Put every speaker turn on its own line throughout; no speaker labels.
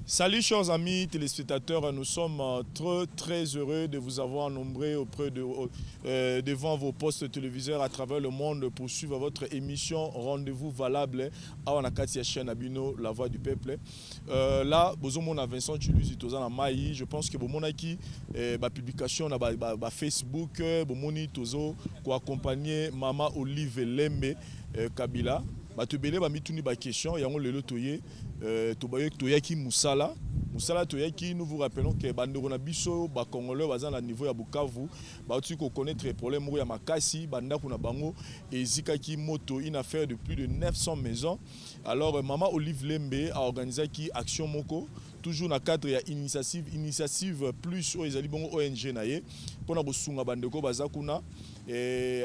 Salut chers amis téléspectateurs, nous sommes très heureux de vous avoir nombreux devant vos postes téléviseurs à travers le monde pour suivre votre émission Rendez-vous valable à Wanakati chaîne Abino, La Voix du Peuple. Là, on a Vincent Chuluzi Tozana Maï, je pense que vous qui ma publication na Facebook, bomoni tozo ko accompagner Mama Olive Lembe Kabila. Batubele ba mituni ba question yango lelo toye toyaki musala toyaki. Nous vous rappelons que bandeko na biso ba congolais baza na niveau ya Bukavu ba tu ko connaître problème ya makasi banda kuna bango ezikaki moto une affaire de plus de 900 maisons. Alors Mama Olive Lembe a organisé qui action moko toujours na cadre ya initiative plus o ezali bongo ONG na ye pona kosunga bandeko baza kuna.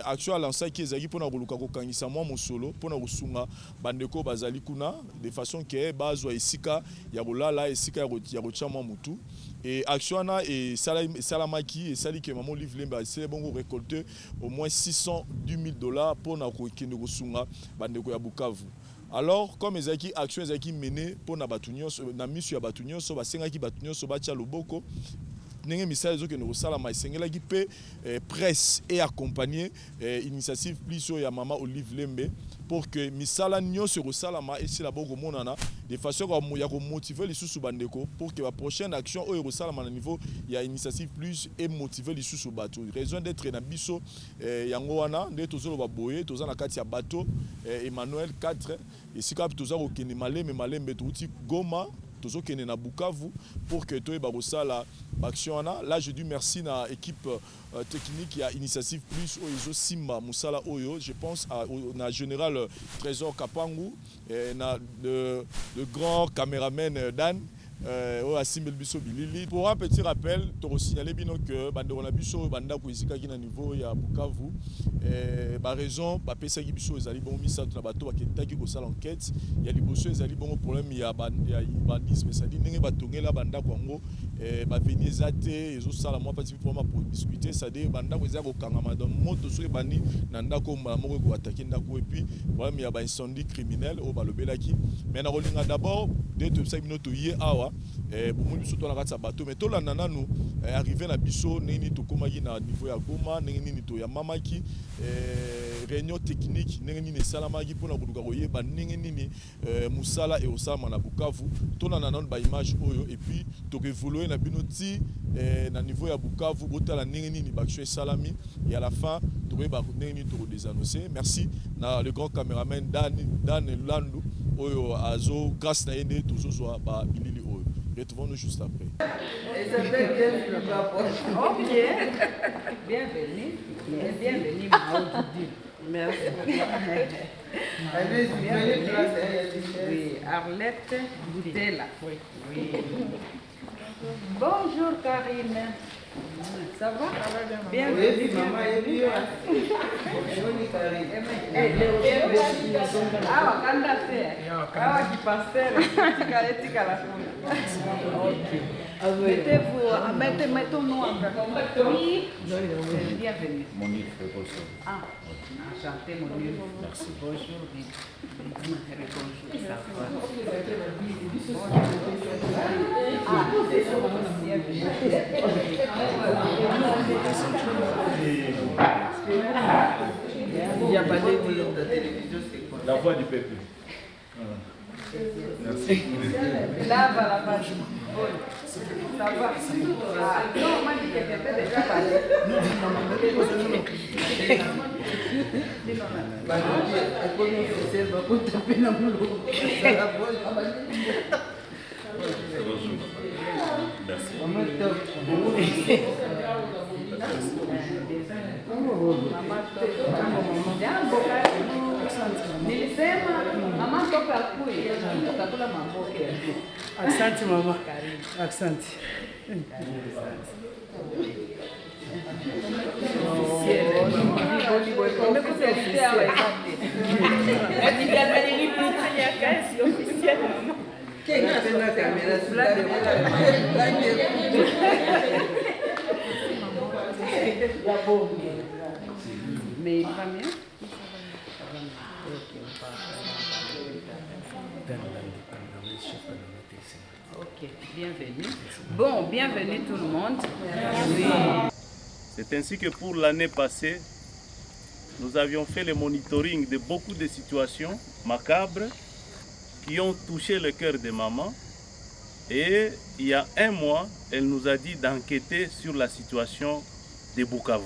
Action à lancer qui ezali pona koluka kokangisa mwa mosolo pona kosunga bandeko bazali kuna de façon que bazwa esika ya kolala esika ya kotia mwa mutu. Et action na et salamaki et sali que Maman Olive Lembe c'est bon récolter au moins $610,000 pona kokende kosunga bandeko ya Bukavu. Alors comme ezaki action ezaki mené pona batunyo na misu ya batunyo so basengaki batunyo so batia loboko ndenge misala ezo kende kosalama esengelaki mpe presse et accompagner initiative plus ya Mama Olive Lembe pour que misala nyonso kosalama esila boko monana de façon ya ko motiver lisusu bandeko pour que la prochaine action oyo kosalama na niveau ya initiative plus et motiver lisusu bato. Raison d'être na biso yango wana nde tozoloba boye toza na kati ya bateau Emmanuel 4 esika toza kokende malembe touti Goma tozo kene na Bukavu pour que toi bakosala action na. Là je dis merci na équipe technique ya initiative plus oyo simba musala oyo. Je pense à na général Trésor Kapangu na le grand caméraman Dan pour un petit rappel, tu signaler que bandeko biso banda ko isika ki na niveau ya Bukavu ba raison ba pesa ki biso ezali bon misa na bato ba ketaki ko sala enquête ya liboso ezali bon problème ya bandisme ça dit ndenge batongela banda ko ngo ba venir zate ezo sala moi petit problème pour discuter ça dit banda ko ezali ko kangama dans moto so bani na ndako moko ko attaquer ndako et puis problème ya ba incendie criminel au balobelaki mais na rolinga d'abord dès tout ça bino to yé awa bomoni biso to na kati ya bateau mais to landa nanu arrivé na biso nini to komaki na niveau ya Goma nini to ya mamaki réunion technique nini salamaki pona koluka koyeba nini musala et osama na Bukavu to landa nanu ba image oyo et puis to évoluer na bino ti na niveau ya Bukavu botala nini baction salami et à la fin to ba nini to désannoncer. Merci na le grand caméraman Dan Landu oyo azo grâce na yende tozo zo ba bilili oyo. Retrouvons-nous juste après.
Ok. Bienvenue. Bienvenue, Maoudi. Merci. Oui, Arlette Boudela. Oui. Bonjour Karine. Ça va? Bienvenue, maman. Ah, candidat. Qui passe. Mettez-nous en oui. Bienvenue.
Monique Frégoso.
Ah, enchanté Monique.
Merci.
Bonjour. Ça va.
Il n'y a pas de télévision, c'est quoi?
La Voix du Peuple. Merci.
Là, voilà, ça va. Non, on m'a dit que c'était déjà parlé. Nilisema mama toka kuye utakula mamboke.
Asante mama. Asante.
Mais il va bien? Ok. Ok, bienvenue. Bon, bienvenue tout le monde. Oui.
C'est ainsi que pour l'année passée, nous avions fait le monitoring de beaucoup de situations macabres qui ont touché le cœur de maman. Et il y a un mois, elle nous a dit d'enquêter sur la situation de Bukavu.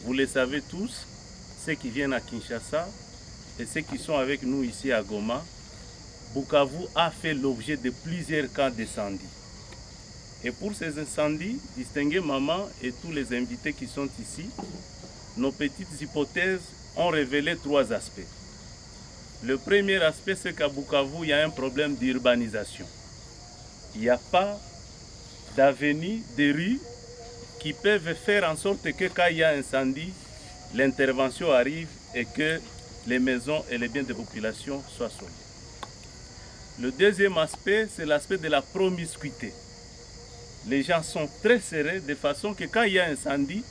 Vous le savez tous, ceux qui viennent à Kinshasa et ceux qui sont avec nous ici à Goma, Bukavu a fait l'objet de plusieurs cas d'incendie. Et pour ces incendies, distinguez maman et tous les invités qui sont ici, nos petites hypothèses ont révélé 3 aspects. Le premier aspect, c'est qu'à Bukavu, il y a un problème d'urbanisation. Il n'y a pas d'avenue, de rues qui peuvent faire en sorte que quand il y a un incendie, l'intervention arrive et que les maisons et les biens de population soient sauvés. Le deuxième aspect, c'est l'aspect de la promiscuité. Les gens sont très serrés de façon que quand il y a un incendie,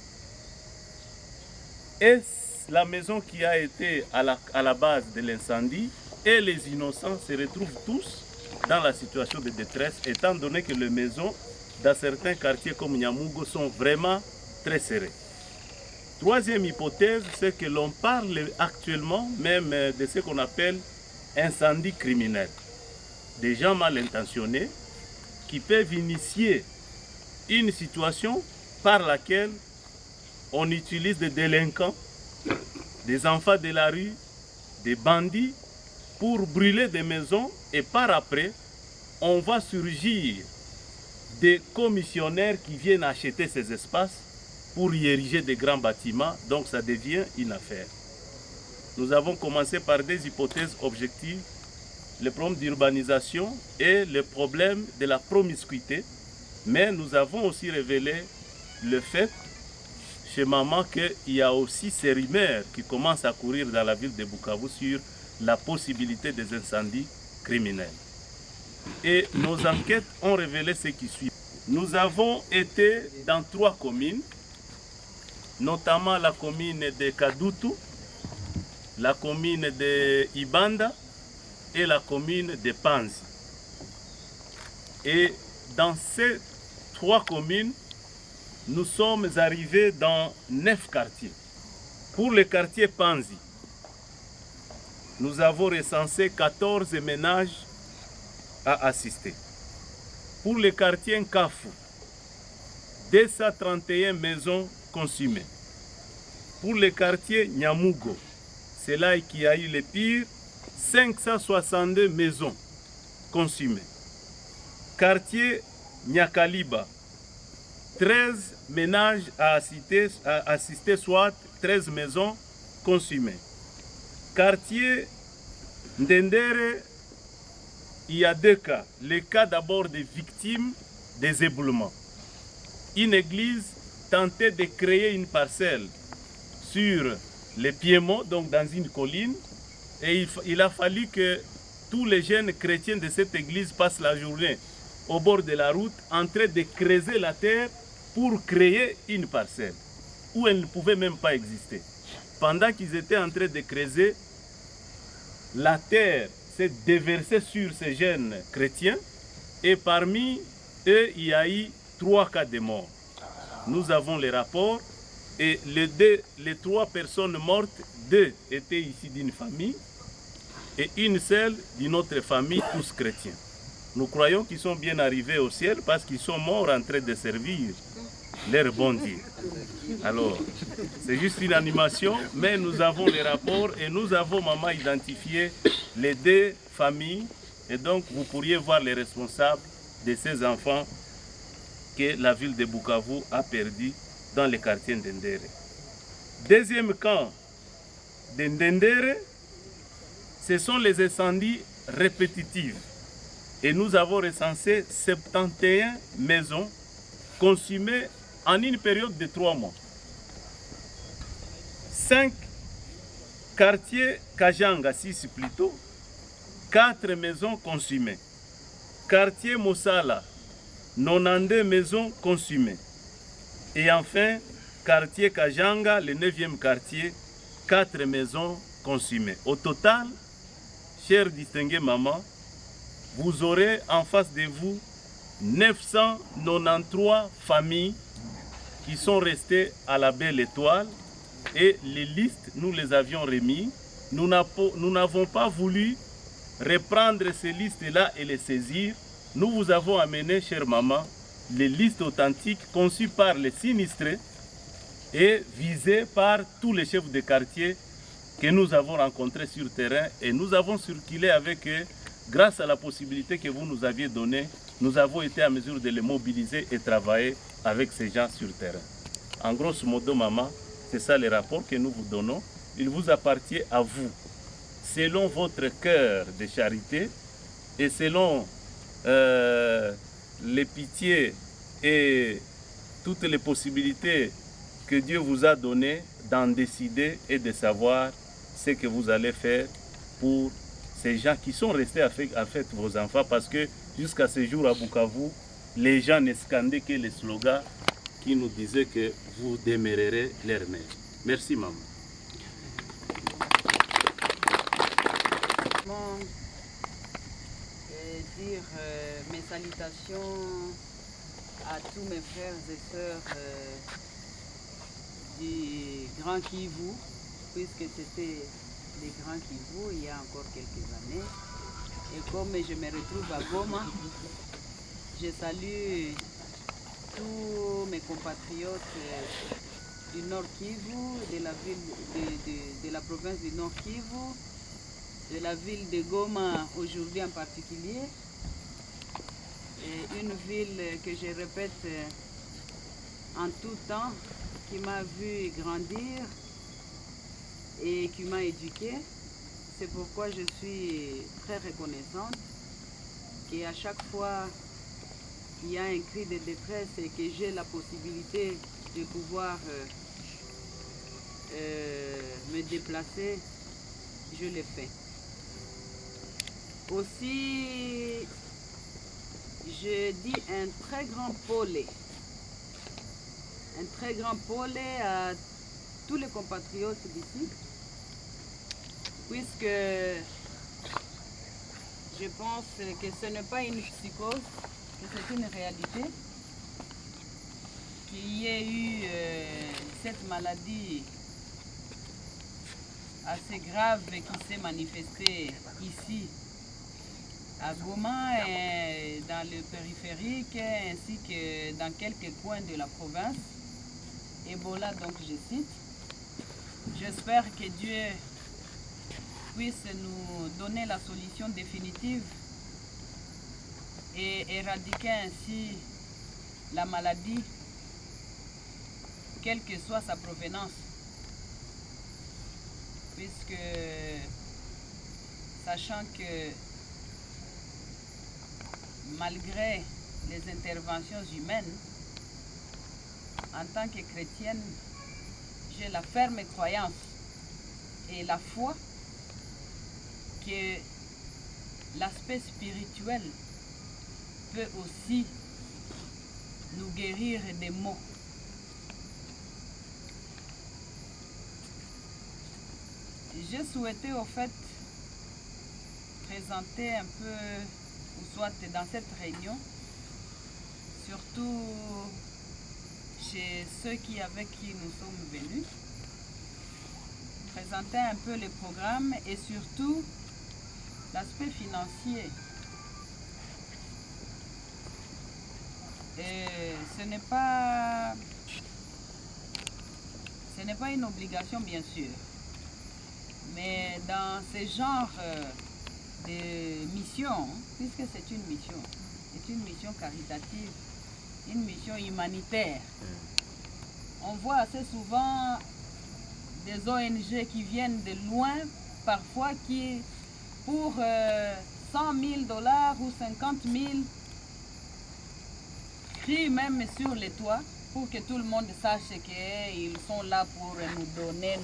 et la maison qui a été à la base de l'incendie et les innocents se retrouvent tous dans la situation de détresse, étant donné que les maisons dans certains quartiers comme Nyamugo sont vraiment très serrées. Troisième hypothèse, c'est que l'on parle actuellement même de ce qu'on appelle incendie criminel. Des gens mal intentionnés qui peuvent initier une situation par laquelle on utilise des délinquants, des enfants de la rue, des bandits pour brûler des maisons et par après, on va surgir des commissionnaires qui viennent acheter ces espaces pour y ériger des grands bâtiments, donc ça devient une affaire. Nous avons commencé par des hypothèses objectives, le problème d'urbanisation et le problème de la promiscuité, mais nous avons aussi révélé le fait chez maman qu'il y a aussi ces rumeurs qui commencent à courir dans la ville de Bukavu sur la possibilité des incendies criminels. Et nos enquêtes ont révélé ce qui suit. Nous avons été dans 3 communes, notamment la commune de Kadutu, la commune de Ibanda et la commune de Panzi. Et dans ces 3 communes, nous sommes arrivés dans 9 quartiers. Pour le quartier Panzi, nous avons recensé 14 ménages à assister. Pour le quartier Nkafu, 231 maisons consumées. Pour le quartier Nyamugo, c'est là qu'il y a eu le pire, 562 maisons consumées. Quartier Nyakaliba, 13 ménages à assister, soit 13 maisons consumées. Quartier Ndendere, il y a 2 cas. Le cas d'abord des victimes des éboulements. Une église tentait de créer une parcelle sur les Piémonts, donc dans une colline, et il a fallu que tous les jeunes chrétiens de cette église passent la journée au bord de la route en train de creuser la terre pour créer une parcelle où elle ne pouvait même pas exister. Pendant qu'ils étaient en train de creuser, la terre s'est déversée sur ces jeunes chrétiens et parmi eux, il y a eu 3 cas de mort. Nous avons les rapports et les 3 personnes mortes, 2 étaient ici d'une famille et une seule d'une autre famille, tous chrétiens. Nous croyons qu'ils sont bien arrivés au ciel parce qu'ils sont morts en train de servir leur bon Dieu. Alors, c'est juste une animation, mais nous avons les rapports et nous avons, maman, identifié les 2 familles. Et donc, vous pourriez voir les responsables de ces enfants que la ville de Bukavu a perdu dans le quartier d'Ndendere. Deuxième camp de Ndendere, ce sont les incendies répétitifs. Et nous avons recensé 71 maisons consumées en une période de 3 mois. 5 quartiers Kajanga, 6 plutôt, 4 maisons consumées. Quartier Mosala, 92 maisons consumées. Et enfin, quartier Kajanga, le 9e quartier, 4 maisons consumées. Au total, chers distingués mamans, vous aurez en face de vous 993 familles qui sont restées à la Belle Étoile et les listes, nous les avions remis. Nous n'avons pas voulu reprendre ces listes-là et les saisir. Nous vous avons amené, chère maman, les listes authentiques conçues par les sinistrés et visées par tous les chefs de quartier que nous avons rencontrés sur terrain, et nous avons circulé avec eux. Grâce à la possibilité que vous nous aviez donnée, nous avons été à mesure de les mobiliser et travailler avec ces gens sur terrain. En grosso modo, maman, c'est ça les rapports que nous vous donnons. Il vous appartient à vous, selon votre cœur de charité et selon les pitiés et toutes les possibilités que Dieu vous a données, d'en décider et de savoir ce que vous allez faire pour ces gens qui sont restés avec vos enfants, parce que jusqu'à ce jour à Bukavu, les gens ne scandaient que les slogans qui nous disaient que vous demeurerez leur mère. Merci maman.
Dire mes salutations à tous mes frères et sœurs du Grand Kivu, puisque c'était les Grands Kivu il y a encore quelques années. Et comme je me retrouve à Goma, je salue tous mes compatriotes du Nord Kivu, de la ville de la province du Nord Kivu, de la ville de Goma aujourd'hui en particulier. Et une ville que je répète en tout temps, qui m'a vu grandir et qui m'a éduquée. C'est pourquoi je suis très reconnaissante qu'à chaque fois qu'il y a un cri de détresse et que j'ai la possibilité de pouvoir me déplacer, je le fais. Aussi, je dis un très grand polé à tous les compatriotes d'ici, puisque je pense que ce n'est pas une psychose, que c'est une réalité, qu'il y ait eu cette maladie assez grave qui s'est manifestée ici à Goma et dans le périphérique, ainsi que dans quelques coins de la province. Ebola, donc je cite. J'espère que Dieu puisse nous donner la solution définitive et éradiquer ainsi la maladie, quelle que soit sa provenance. Puisque, sachant que malgré les interventions humaines, en tant que chrétienne, j'ai la ferme croyance et la foi que l'aspect spirituel peut aussi nous guérir des maux. J'ai souhaité au fait présenter un peu, ou soit dans cette réunion, surtout chez ceux avec qui nous sommes venus, présenter un peu les programmes et surtout l'aspect financier. Et ce n'est pas une obligation, bien sûr, mais dans ce genre de mission, puisque c'est une mission caritative, une mission humanitaire. On voit assez souvent des ONG qui viennent de loin, parfois qui, pour 100 000 $ ou 50 000, crient même sur les toits pour que tout le monde sache qu'ils sont là pour nous donner.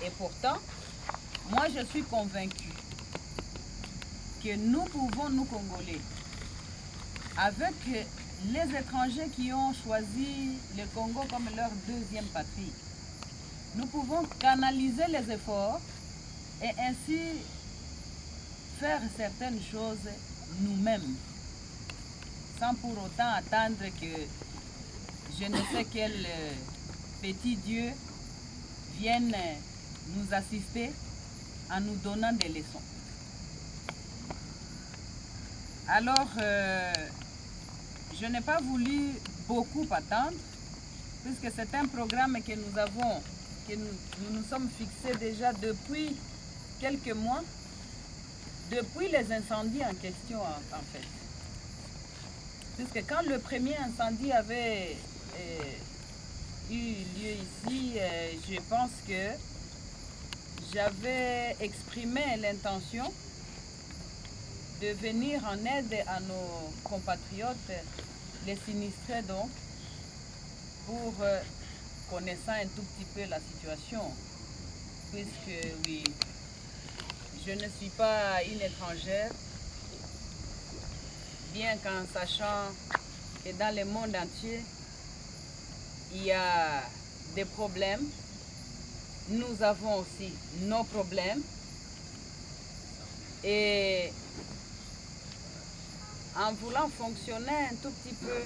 Et pourtant, moi je suis convaincue que nous pouvons, nous Congolais, avec les étrangers qui ont choisi le Congo comme leur deuxième patrie, nous pouvons canaliser les efforts et ainsi faire certaines choses nous-mêmes, sans pour autant attendre que je ne sais quel petit Dieu vienne nous assister en nous donnant des leçons. Alors, je n'ai pas voulu beaucoup attendre, puisque c'est un programme que nous avons, que nous sommes fixés déjà depuis quelques mois, depuis les incendies en question en fait. Puisque quand le premier incendie avait eu lieu ici, je pense que j'avais exprimé l'intention de venir en aide à nos compatriotes, les sinistrés donc, pour connaissant un tout petit peu la situation, puisque oui, je ne suis pas une étrangère, bien qu'en sachant que dans le monde entier, il y a des problèmes, nous avons aussi nos problèmes, et en voulant fonctionner un tout petit peu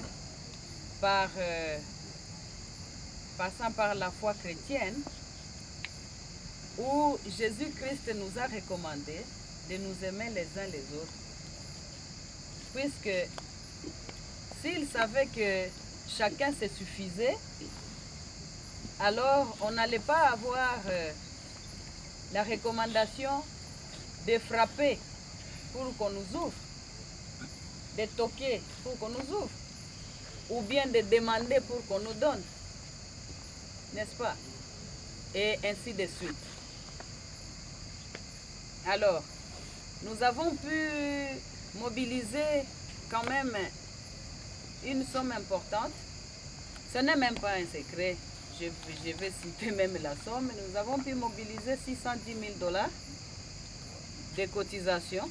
passant par la foi chrétienne, où Jésus-Christ nous a recommandé de nous aimer les uns les autres. Puisque s'il savait que chacun se suffisait, alors on n'allait pas avoir la recommandation de frapper pour qu'on nous ouvre, de toquer pour qu'on nous ouvre, ou bien de demander pour qu'on nous donne, n'est-ce pas? Et ainsi de suite. Alors, nous avons pu mobiliser quand même une somme importante. Ce n'est même pas un secret, je vais citer même la somme. Nous avons pu mobiliser 610 000 $ de cotisations,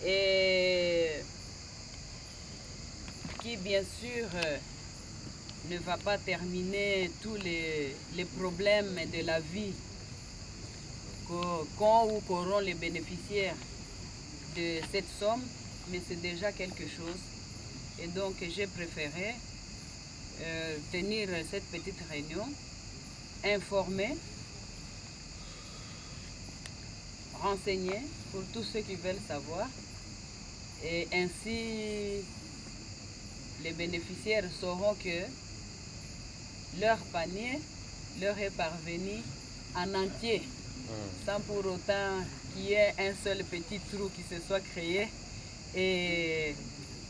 et qui bien sûr ne va pas terminer tous les problèmes de la vie qu'auront les bénéficiaires de cette somme, mais c'est déjà quelque chose. Et donc j'ai préféré tenir cette petite réunion, informer, renseigner pour tous ceux qui veulent savoir, et ainsi les bénéficiaires sauront que leur panier leur est parvenu en entier, sans pour autant qu'il y ait un seul petit trou qui se soit créé et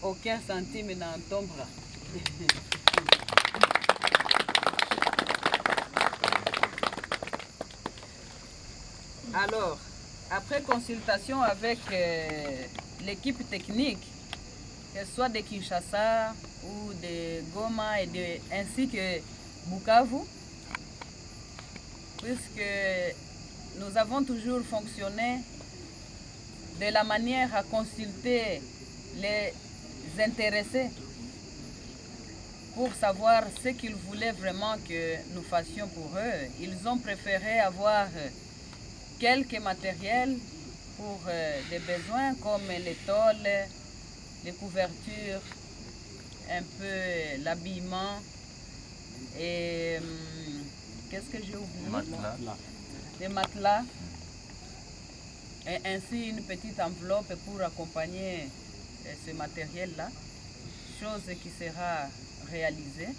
aucun centime n'en tombera. Alors, après consultation avec l'équipe technique, que ce soit de Kinshasa ou de Goma ainsi que Bukavu, puisque nous avons toujours fonctionné de la manière à consulter les intéressés pour savoir ce qu'ils voulaient vraiment que nous fassions pour eux. Ils ont préféré avoir quelques matériels pour des besoins comme les tôles, les couvertures, un peu l'habillement et qu'est-ce que j'ai oublié? Des matelas, et ainsi une petite enveloppe pour accompagner ce matériel-là, chose qui sera réalisée.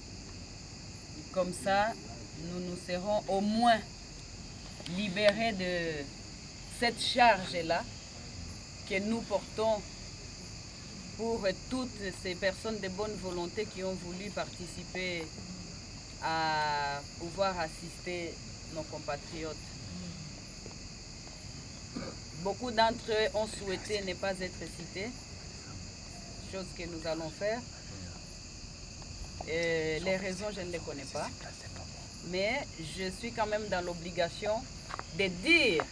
Comme ça, nous nous serons au moins libérés de cette charge-là que nous portons pour toutes ces personnes de bonne volonté qui ont voulu participer à pouvoir assister nos compatriotes. Beaucoup d'entre eux ont souhaité ne pas être cités, chose que nous allons faire. Et les raisons, je ne les connais pas. Mais je suis quand même dans l'obligation de dire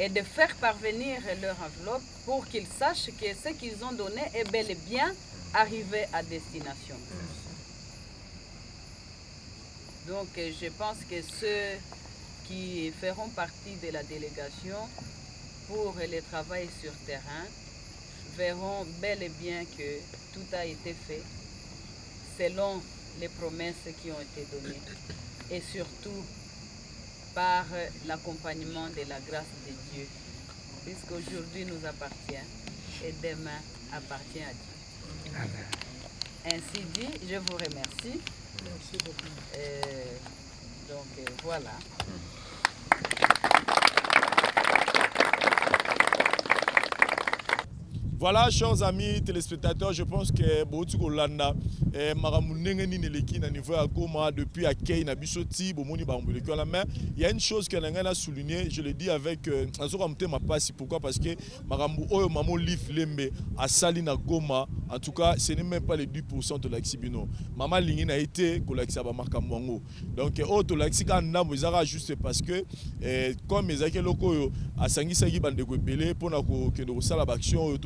et de faire parvenir leur enveloppe pour qu'ils sachent que ce qu'ils ont donné est bel et bien arrivé à destination. Donc je pense que ceux qui feront partie de la délégation pour le travail sur terrain verront bel et bien que tout a été fait selon les promesses qui ont été données et surtout par l'accompagnement de la grâce de Dieu, puisqu'aujourd'hui nous appartient et demain appartient à Dieu. Amen. Ainsi dit, je vous remercie. Merci beaucoup. Donc voilà.
Voilà, chers amis téléspectateurs, je pense que Bouti Kolanda, Maramounenge ni neleki na niveau à Goma depuis Akei na Bisoti, Bomoni Bambuleki à la main. Il y a une chose que Nanga a souligné, je le dis avec ma passe. Pourquoi? Parce que Maramou Oyo Mamo Lif Lembe à Salina Goma, en tout cas, ce n'est même pas les 10% de l'Axibino. Maman Lingin a été Kolaxaba Makamwango. Donc, auto Laxika Ndam, ils ont juste parce que, comme les Ake Loko, à Sangisagi Bandego Belé, pour que nous salles d'action,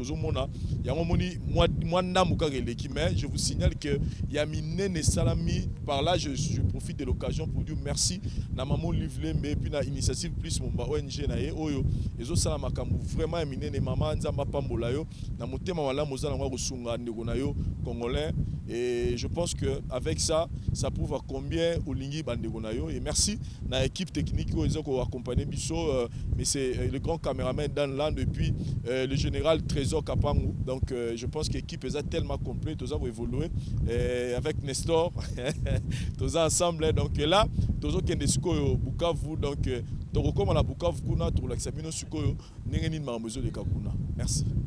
mais je vous signale que Yamine Salami, par là je profite de l'occasion pour dire merci na maman Livle mais puis na initiative plus mon ONG na oyo ezo sala makambu vraiment Yamine ne maman nzamba pambola yo na motema wala mozala ngwa kusunga ndeko na yo congolais et je pense que avec ça prouve à combien olingi bandeko na yo et merci na équipe technique qui ont accompagné biso mais c'est le grand caméraman dans l'an depuis le général Trésor Kapangu. Donc je pense que l'équipe est tellement complète, tous avons évolué avec Nestor, tous ensemble. Donc là, tous autres qui sont Bukavu, donc tu recommande à Bukavu kuna, tu l'acceptes nous sukoyo, n'engeni mambezo de Kakuna. Merci.